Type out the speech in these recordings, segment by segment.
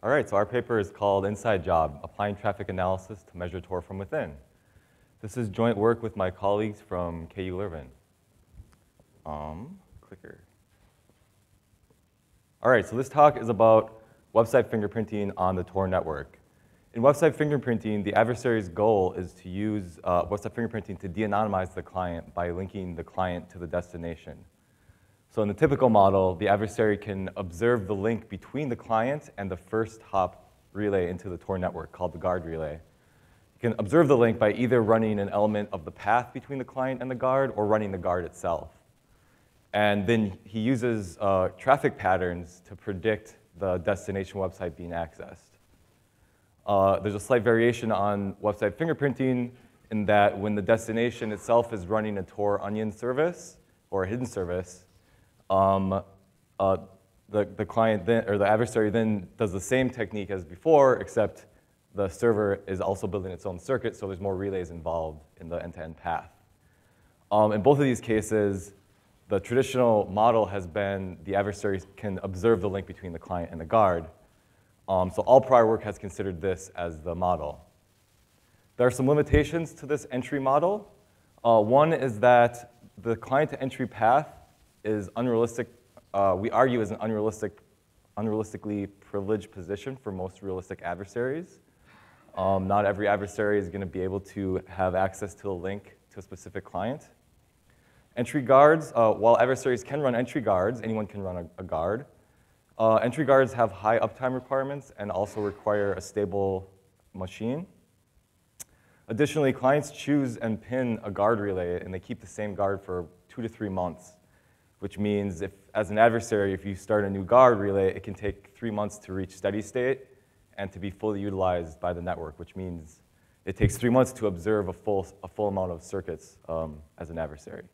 All right, so our paper is called Inside Job, Applying Traffic Analysis to Measure Tor from Within. This is joint work with my colleagues from KU Leuven. Clicker. All right, so this talk is about website fingerprinting on the Tor network. In website fingerprinting, the adversary's goal is to use website fingerprinting to de-anonymize the client by linking the client to the destination. So in the typical model, the adversary can observe the link between the client and the first hop relay into the Tor network, called the guard relay. You can observe the link by either running an element of the path between the client and the guard or running the guard itself. And then he uses traffic patterns to predict the destination website being accessed. There's a slight variation on website fingerprinting in that when the destination itself is running a Tor onion service or a hidden service, the client then, or the adversary then does the same technique as before, except the server is also building its own circuit, so there's more relays involved in the end-to-end path. In both of these cases, the traditional model has been the adversary can observe the link between the client and the guard. So all prior work has considered this as the model. There are some limitations to this entry model. One is that the client-to-entry path is unrealistic. We argue is an unrealistically privileged position for most realistic adversaries. Not every adversary is going to be able to have access to a link to a specific client. Entry guards, while adversaries can run entry guards, anyone can run a guard. Entry guards have high uptime requirements and also require a stable machine. Additionally, clients choose and pin a guard relay, and they keep the same guard for 2 to 3 months, which means if, as an adversary, if you start a new guard relay, it can take 3 months to reach steady state and to be fully utilized by the network, which means it takes 3 months to observe a full amount of circuits as an adversary.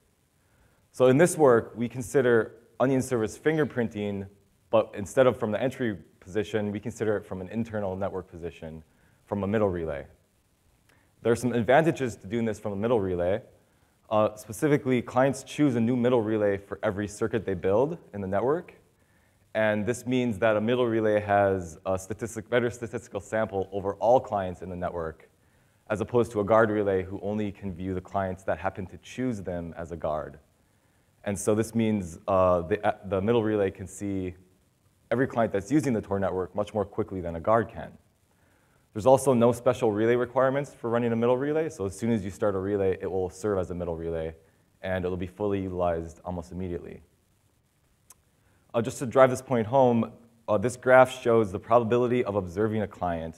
So in this work, we consider onion service fingerprinting, but instead of from the entry position, we consider it from an internal network position, from a middle relay. There are some advantages to doing this from a middle relay. Specifically, clients choose a new middle relay for every circuit they build in the network. And this means that a middle relay has a better statistical sample over all clients in the network, as opposed to a guard relay who only can view the clients that happen to choose them as a guard. And so this means the middle relay can see every client that's using the Tor network much more quickly than a guard can. There's also no special relay requirements for running a middle relay, so as soon as you start a relay, it will serve as a middle relay, and it'll be fully utilized almost immediately. Just to drive this point home, this graph shows the probability of observing a client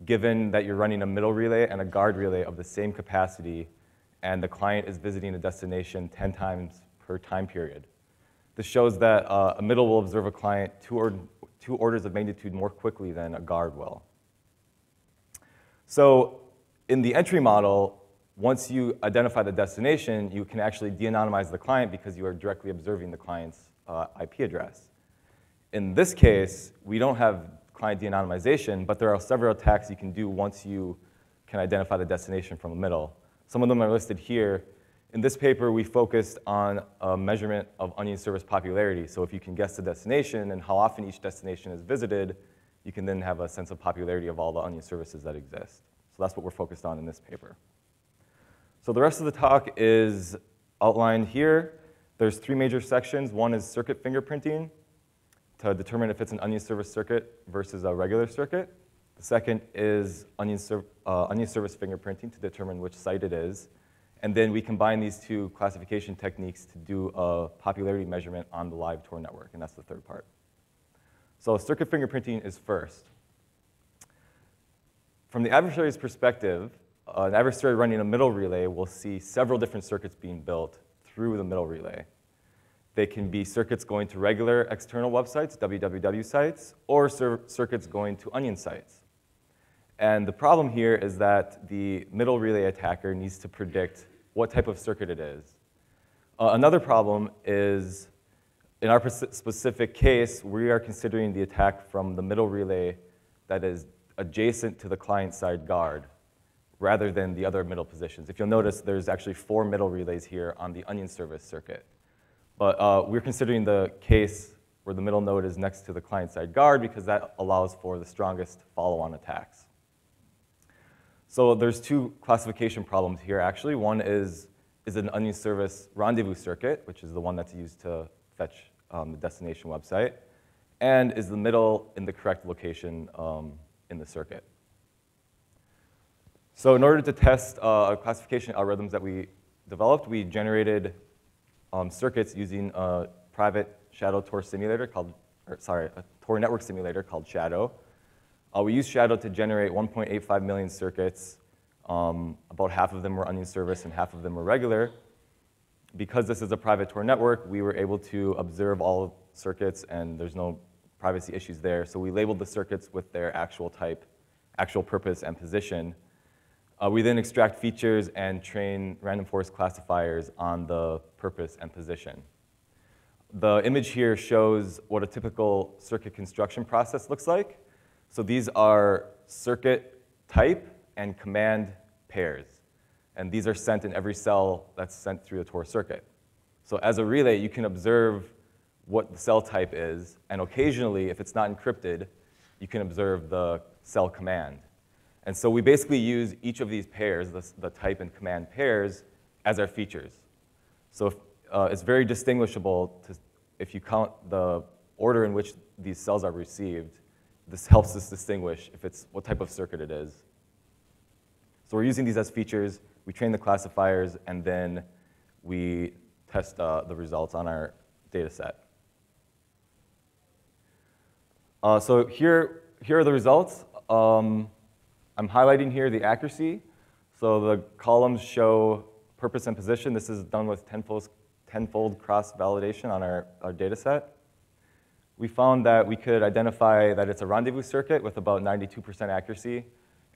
given that you're running a middle relay and a guard relay of the same capacity, and the client is visiting a destination 10 times per time period. This shows that a middle will observe a client two orders of magnitude more quickly than a guard will. So in the entry model, once you identify the destination, you can actually de-anonymize the client because you are directly observing the client's IP address. In this case, we don't have client de-anonymization, but there are several attacks you can do once you can identify the destination from the middle. Some of them are listed here. In this paper, we focused on a measurement of onion service popularity. So if you can guess the destination and how often each destination is visited, you can then have a sense of popularity of all the onion services that exist. So that's what we're focused on in this paper. So the rest of the talk is outlined here. There's 3 major sections. One is circuit fingerprinting to determine if it's an onion service circuit versus a regular circuit. The second is onion service fingerprinting to determine which site it is. And then we combine these 2 classification techniques to do a popularity measurement on the live Tor network, and that's the third part. So circuit fingerprinting is first. From the adversary's perspective, an adversary running a middle relay will see several different circuits being built through the middle relay. They can be circuits going to regular external websites, www sites, or circuits going to onion sites. And the problem here is that the middle relay attacker needs to predict what type of circuit it is. Another problem is, in our specific case, we are considering the attack from the middle relay that is adjacent to the client-side guard, rather than the other middle positions. If you'll notice, there's actually 4 middle relays here on the onion service circuit. But we're considering the case where the middle node is next to the client-side guard because that allows for the strongest follow-on attacks. So there's two classification problems here, actually. One is an onion service rendezvous circuit, which is the one that's used to fetch the destination website, and is the middle in the correct location in the circuit. So in order to test classification algorithms that we developed, we generated circuits using a private Shadow Tor simulator called, a Tor network simulator called Shadow. We used Shadow to generate 1.85 million circuits. About half of them were onion service and half of them were regular. Because this is a private Tor network, we were able to observe all circuits, and there's no privacy issues there. So we labeled the circuits with their actual type, actual purpose, and position. We then extract features and train random forest classifiers on the purpose and position. The image here shows what a typical circuit construction process looks like. So these are circuit type and command pairs. And these are sent in every cell that's sent through the Tor circuit. So as a relay, you can observe what the cell type is, and occasionally, if it's not encrypted, you can observe the cell command. And so we basically use each of these pairs, the type and command pairs, as our features. So it's very distinguishable if you count the order in which these cells are received. This helps us distinguish if it's what type of circuit it is. So we're using these as features. We train the classifiers, and then we test the results on our data set. So here are the results. I'm highlighting here the accuracy. So the columns show purpose and position. This is done with tenfold cross-validation on our data set. We found that we could identify that it's a rendezvous circuit with about 92% accuracy,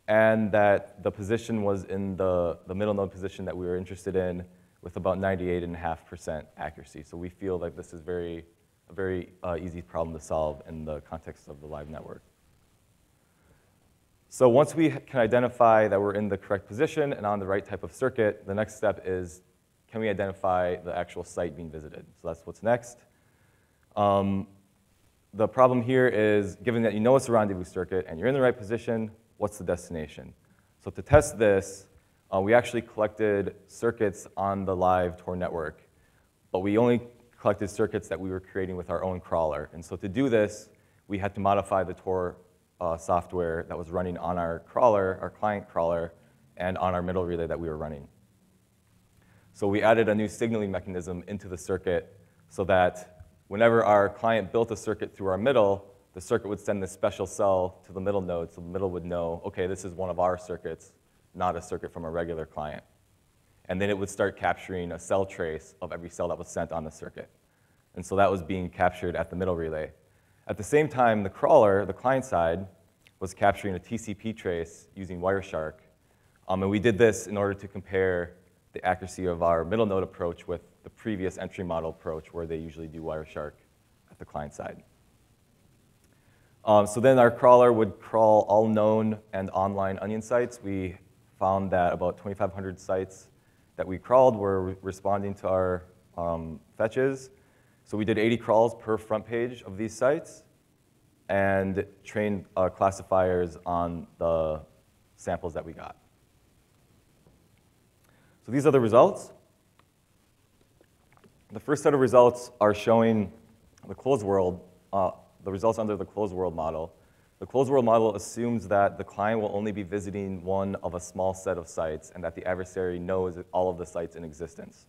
and that the position was in the middle node position that we were interested in with about 98.5% accuracy. So we feel like this is a very easy problem to solve in the context of the live network. So once we can identify that we're in the correct position and on the right type of circuit, the next step is, can we identify the actual site being visited? So that's what's next. The problem here is, given that you know it's a rendezvous circuit and you're in the right position, what's the destination? So to test this, we actually collected circuits on the live Tor network, but we only collected circuits that we were creating with our own crawler. And so to do this, we had to modify the Tor software that was running on our crawler, our client crawler, and on our middle relay that we were running. So we added a new signaling mechanism into the circuit so that whenever our client built a circuit through our middle, the circuit would send this special cell to the middle node, so the middle would know, okay, this is one of our circuits, not a circuit from a regular client. And then it would start capturing a cell trace of every cell that was sent on the circuit. And so that was being captured at the middle relay. At the same time, the crawler, the client side, was capturing a TCP trace using Wireshark. And we did this in order to compare the accuracy of our middle node approach with the previous entry model approach, where they usually do Wireshark at the client side. So then our crawler would crawl all known and online onion sites. We found that about 2,500 sites that we crawled were responding to our fetches. So we did 80 crawls per front page of these sites and trained classifiers on the samples that we got. So these are the results. The first set of results are showing the closed world, the results under the closed world model. The closed world model assumes that the client will only be visiting one of a small set of sites and that the adversary knows all of the sites in existence.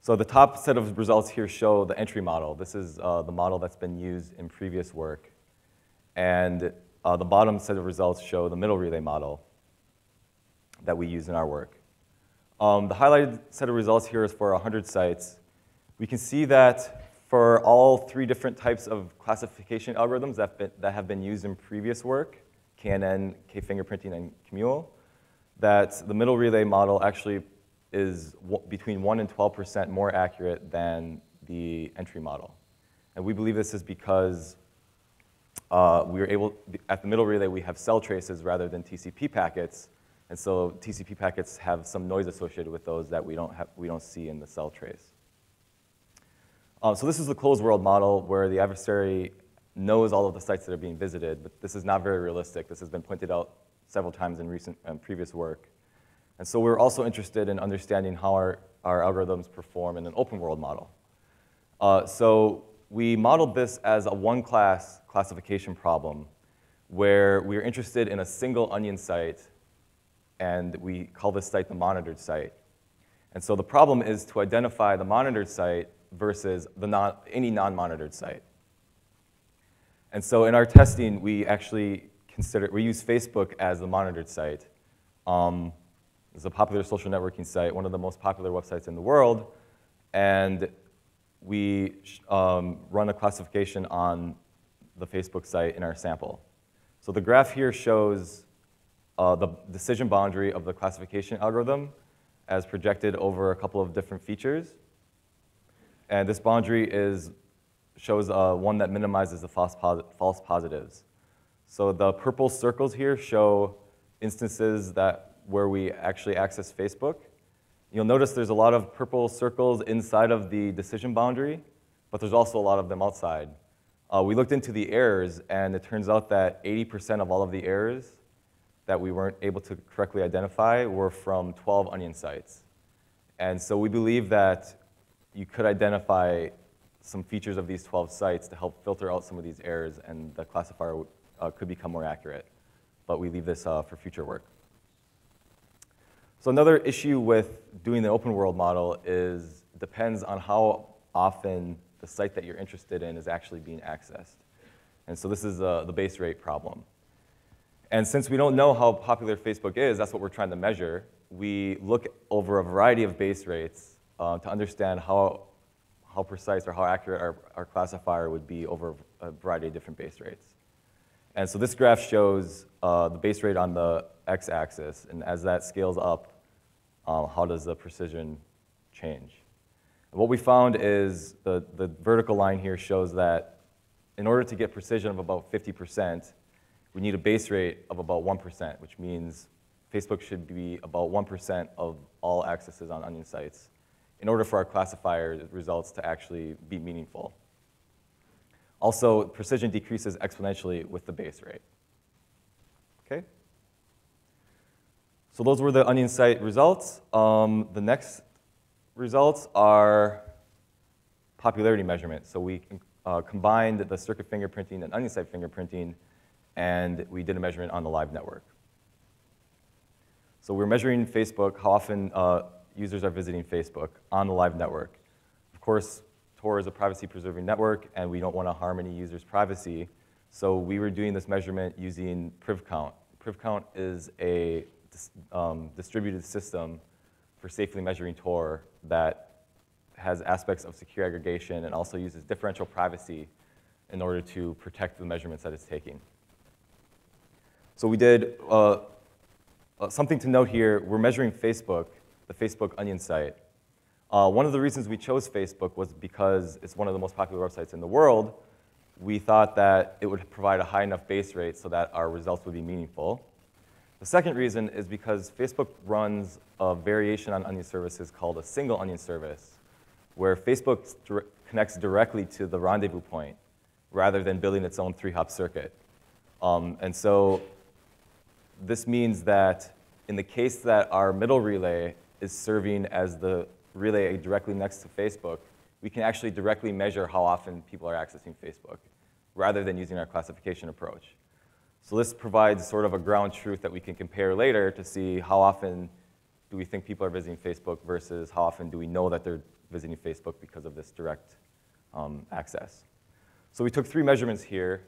So the top set of results here show the entry model. This is the model that's been used in previous work. And the bottom set of results show the middle relay model that we use in our work. The highlighted set of results here is for 100 sites. We can see that for all three different types of classification algorithms that have been used in previous work, KNN, K-fingerprinting, and Kmule, that the middle relay model actually is between 1 and 12% more accurate than the entry model. And we believe this is because we were able, at the middle relay, we have cell traces rather than TCP packets. And so TCP packets have some noise associated with those that we don't see in the cell trace. So this is the closed world model where the adversary knows all of the sites that are being visited, but this is not very realistic. This has been pointed out several times in recent previous work. And so we're also interested in understanding how our algorithms perform in an open world model. So we modeled this as a one-class classification problem where we're interested in a single onion site, and we call this site the monitored site. And so the problem is to identify the monitored site versus any non-monitored site. And so in our testing, we actually use Facebook as the monitored site. It's a popular social networking site, one of the most popular websites in the world, and we run a classification on the Facebook site in our sample. So the graph here shows the decision boundary of the classification algorithm as projected over a couple of different features. And this boundary shows one that minimizes the false positives. So the purple circles here show instances where we actually access Facebook. You'll notice there's a lot of purple circles inside of the decision boundary, but there's also a lot of them outside. We looked into the errors, and it turns out that 80% of all of the errors that we weren't able to correctly identify were from 12 onion sites. And so we believe that you could identify some features of these 12 sites to help filter out some of these errors, and the classifier could become more accurate. But we leave this for future work. So another issue with doing the open world model is it depends on how often the site that you're interested in is actually being accessed. And so this is the base rate problem. And since we don't know how popular Facebook is, that's what we're trying to measure, we look over a variety of base rates to understand how precise or how accurate our classifier would be over a variety of different base rates. And so this graph shows the base rate on the x-axis, and as that scales up, how does the precision change? And what we found is the vertical line here shows that in order to get precision of about 50%, we need a base rate of about 1%, which means Facebook should be about 1% of all accesses on onion sites in order for our classifier results to actually be meaningful. Also, precision decreases exponentially with the base rate. Okay? So those were the onion site results. The next results are popularity measurement. So we combined the circuit fingerprinting and onion site fingerprinting, and we did a measurement on the live network. So we're measuring Facebook, how often users are visiting Facebook on the live network. Of course, Tor is a privacy-preserving network, and we don't want to harm any user's privacy. So we were doing this measurement using PrivCount. PrivCount is a distributed system for safely measuring Tor that has aspects of secure aggregation and also uses differential privacy in order to protect the measurements that it's taking. So we did something to note here. We're measuring Facebook, the Facebook onion site. One of the reasons we chose Facebook was because it's one of the most popular websites in the world. We thought that it would provide a high enough base rate so that our results would be meaningful. The second reason is because Facebook runs a variation on onion services called a single onion service, where Facebook connects directly to the rendezvous point rather than building its own 3-hop circuit. And so this means that in the case that our middle relay is serving as the relay directly next to Facebook, we can actually directly measure how often people are accessing Facebook rather than using our classification approach. So this provides sort of a ground truth that we can compare later to see how often do we think people are visiting Facebook versus how often do we know that they're visiting Facebook because of this direct access. So we took 3 measurements here.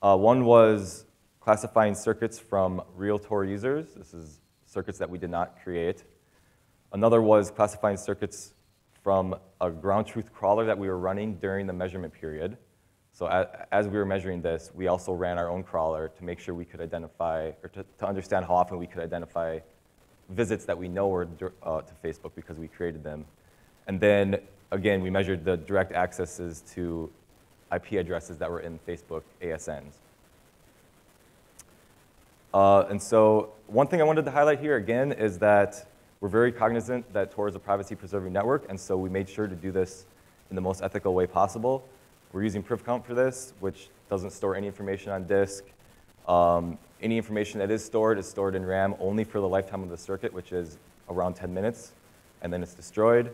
One was classifying circuits from real Tor users. This is circuits that we did not create. Another was classifying circuits from a ground truth crawler that we were running during the measurement period. So as we were measuring this, we also ran our own crawler to make sure we could identify, or to understand how often we could identify visits that we know were to Facebook because we created them. And then, again, we measured the direct accesses to IP addresses that were in Facebook ASNs. And so one thing I wanted to highlight here, again, is that we're very cognizant that Tor is a privacy-preserving network, and so we made sure to do this in the most ethical way possible. We're using priv count for this, which doesn't store any information on disk. Any information that is stored in RAM only for the lifetime of the circuit, which is around 10 minutes, and then it's destroyed.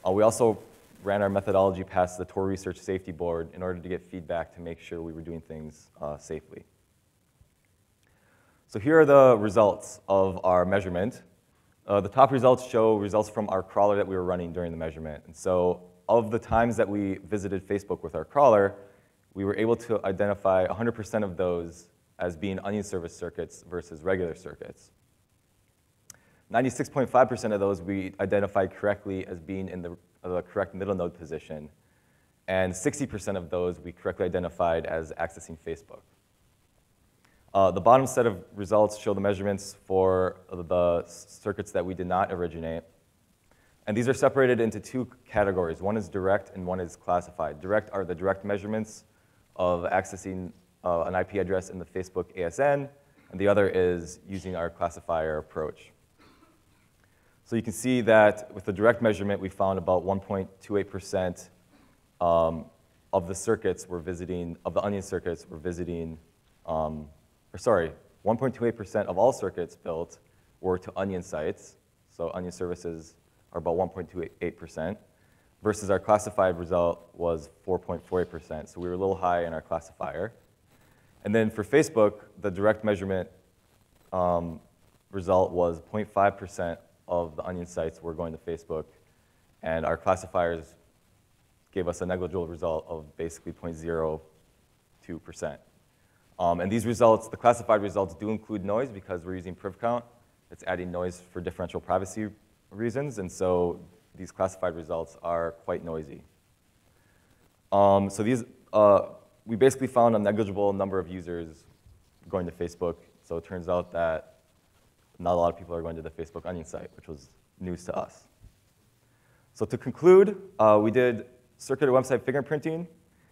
We also ran our methodology past the Tor Research Safety Board in order to get feedback to make sure we were doing things safely. So here are the results of our measurement. The top results show results from our crawler that we were running during the measurement. And so of the times that we visited Facebook with our crawler, we were able to identify 100% of those as being onion service circuits versus regular circuits. 96.5% of those we identified correctly as being in the correct middle node position, and 60% of those we correctly identified as accessing Facebook. The bottom set of results show the measurements for the circuits that we did not originate. And these are separated into two categories. One is direct and one is classified. Direct are the direct measurements of accessing an IP address in the Facebook ASN, and the other is using our classifier approach. So you can see that with the direct measurement, we found about 1.28% of the circuits we're visiting, of the onion circuits we're visiting, 1.28% of all circuits built were to onion sites. So onion services are about 1.28%, versus our classified result was 4.48%. So we were a little high in our classifier. And then for Facebook, the direct measurement result was 0.5% of the onion sites were going to Facebook, and our classifiers gave us a negligible result of basically 0.02%. And these results, the classified results, do include noise because we're using priv count. It's adding noise for differential privacy reasons, and so these classified results are quite noisy. So these, we basically found a negligible number of users going to Facebook, so it turns out that not a lot of people are going to the Facebook onion site, which was news to us. So to conclude, we did circuit or website fingerprinting.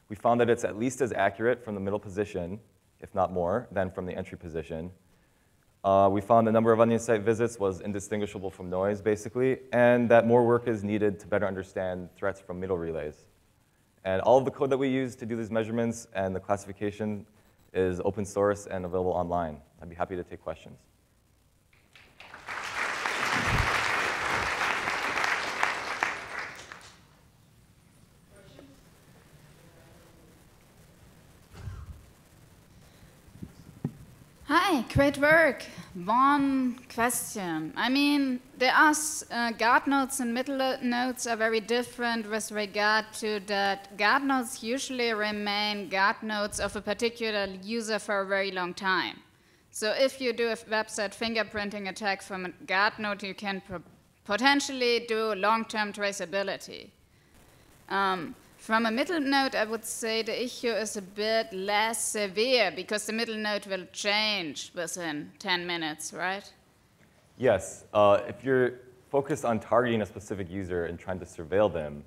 We found that it's at least as accurate from the middle position, if not more, than from the entry position. We found the number of onion site visits was indistinguishable from noise, basically, and that more work is needed to better understand threats from middle relays. And all of the code that we use to do these measurements and the classification is open source and available online. I'd be happy to take questions. Hi, great work. One question. I mean, there are guard nodes and middle nodes are very different with regard to that. Guard nodes usually remain guard nodes of a particular user for a very long time. So if you do a website fingerprinting attack from a guard node, you can potentially do long-term traceability. From a middle node, I would say the issue is a bit less severe because the middle node will change within 10 minutes, right? Yes. If you're focused on targeting a specific user and trying to surveil them,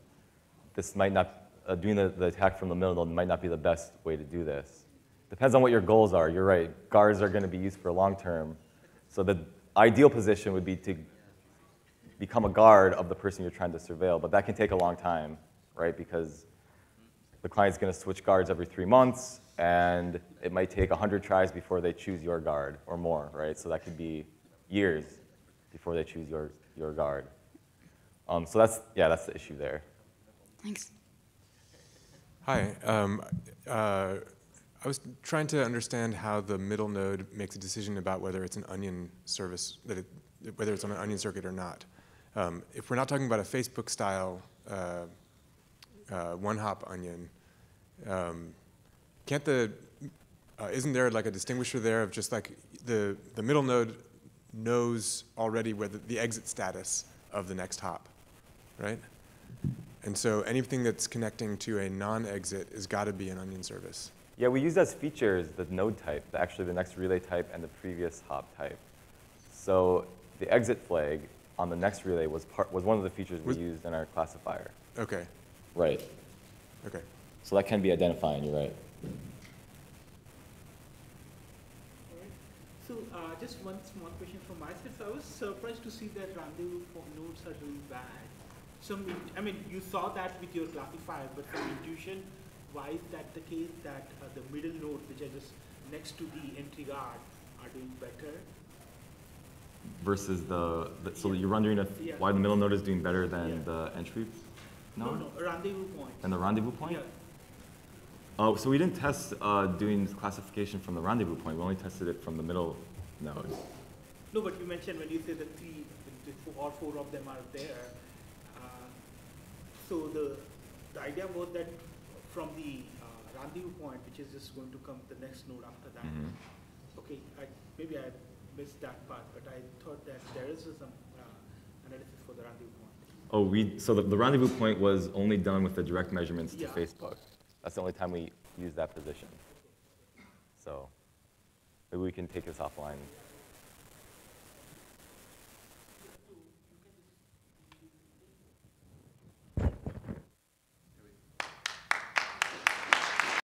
this might not, doing the attack from the middle node might not be the best way to do this. Depends on what your goals are. You're right. Guards are going to be used for long term. So the ideal position would be to become a guard of the person you're trying to surveil, but that can take a long time, right? Because the client's going to switch guards every 3 months, and it might take 100 tries before they choose your guard or more, right? So that could be years before they choose your guard. So that's the issue there. Thanks. Hi. I was trying to understand how the middle node makes a decision about whether it's an onion service, whether it's on an onion circuit or not. If we're not talking about a Facebook-style one-hop onion, isn't there like a distinguisher there of just like the middle node knows already whether the exit status of the next hop, right? And so anything that's connecting to a non-exit has got to be an onion service. Yeah, we use as features the node type, actually the next relay type and the previous hop type. So the exit flag on the next relay was one of the features we used in our classifier. Okay. Right. Okay. So that can be identifying, you're right. All right. So just one small question from my side. So I was surprised to see that rendezvous nodes are doing bad. I mean, you saw that with your classifier, but from intuition, why is that the case that the middle nodes, which are just next to the entry guard, are doing better? Versus so you're wondering if why the middle node is doing better than the entry node? No, rendezvous point. And the rendezvous point? Yeah. Oh, so we didn't test doing classification from the rendezvous point. We only tested it from the middle node. No, but you mentioned when you say the all four of them are there. So the idea was that from the rendezvous point, which is just going to come the next node after that. Mm-hmm. Okay, maybe I missed that part, but I thought that there is some analysis for the rendezvous point. Oh, so the rendezvous point was only done with the direct measurements to Yeah. Facebook. That's the only time we used that position. So maybe we can take this offline.